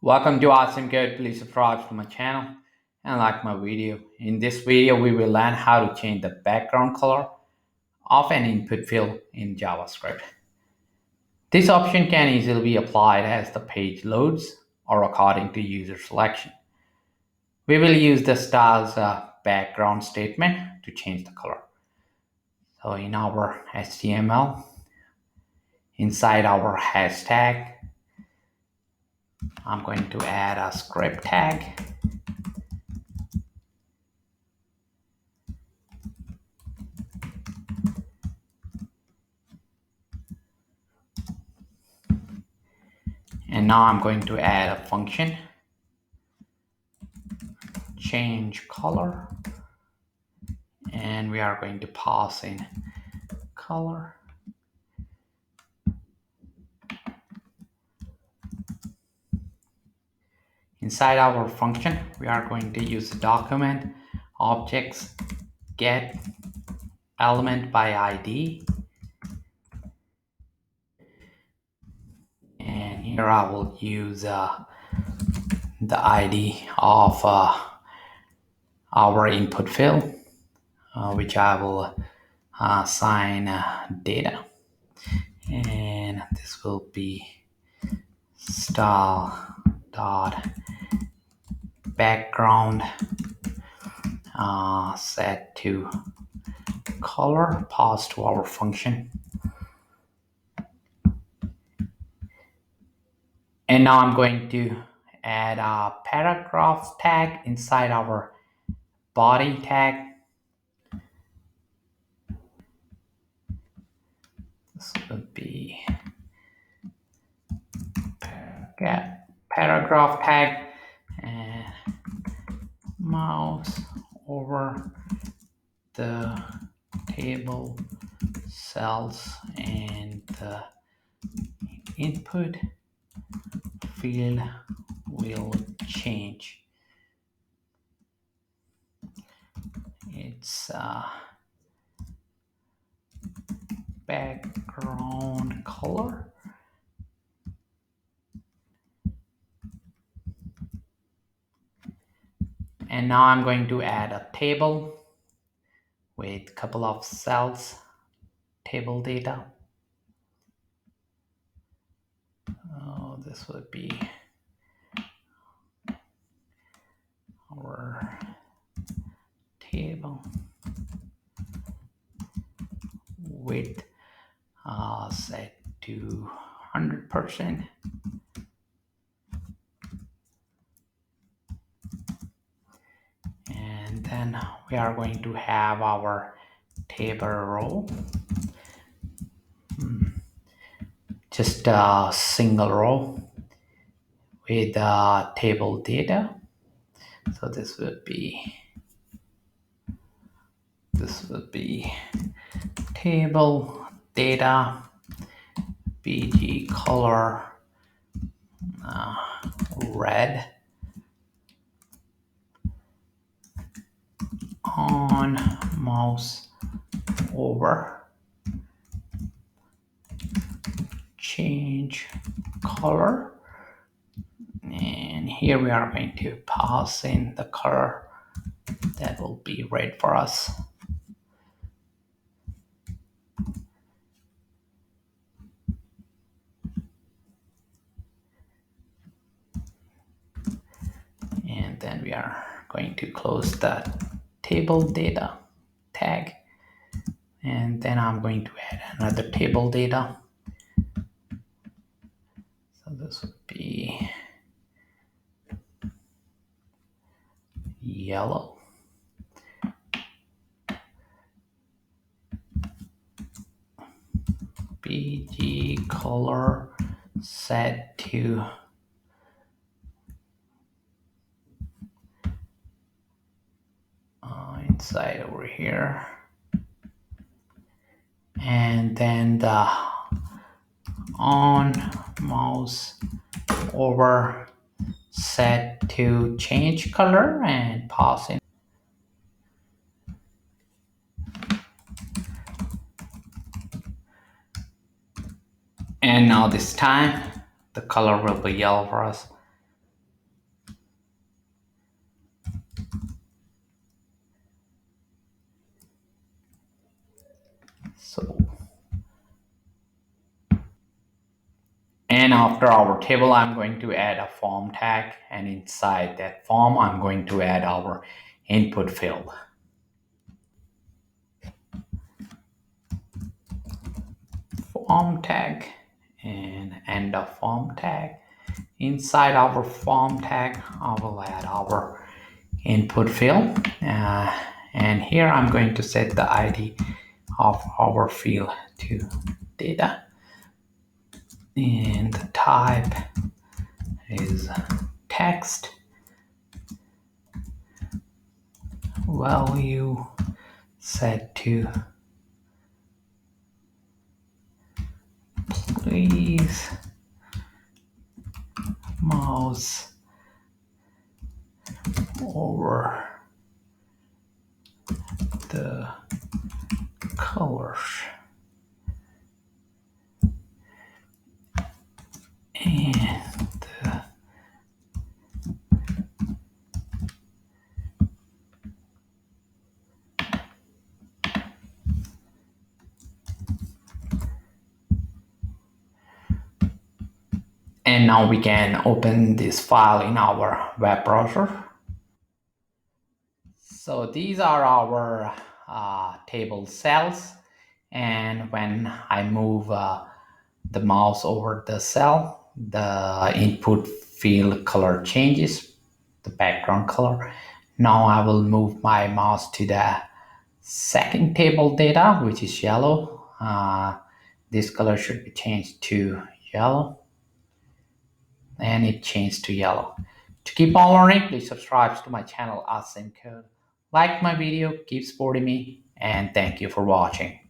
Welcome to Awesome Code. Please subscribe to my channel and like my video. In this video, we will learn how to change the background color of an input field in JavaScript. This option can easily be applied as the page loads or according to user selection. We will use the styles background statement to change the color. So in our HTML, inside our hashtag, I'm going to add a script tag. And now I'm going to add a function, change color, and we are going to pass in color. Inside our function, we are going to use the document objects get element by ID. And here I will use the ID of our input field, which I will assign data. And this will be style dot background set to color, pass to our function. And now I'm going to add a paragraph tag inside our body tag. This would be paragraph tag, and mouse over the table cells and the input field will change its background color. And now I'm going to add a table with a couple of cells, table data. This would be our table width set to 100%. And then we are going to have our table row, just a single row with table data. So this would be table data bg color red on mouse over change color, and here we are going to pass in the color that will be red for us. And then we are going to close that table data tag, and then I'm going to add another table data. So this would be yellow. BG color set to inside over here, and then the on mouse over set to change color and pass in. And now this time the color will be yellow for us. And after our table, I'm going to add a form tag, and inside that form, I'm going to add our input field. Form tag and end of form tag. Inside our form tag, I will add our input field. And here I'm going to set the ID of our field to data. And the type is text. Value set to please mouse over the colors. And now we can open this file in our web browser. So these are our table cells, and when I move the mouse over the cell, the input field color changes, the background color. Now I will move my mouse to the second table data, which is yellow. This color should be changed to yellow, and it changed to yellow. To keep on learning, please subscribe to my channel Awesome Code. Like my video, keep supporting me, and thank you for watching.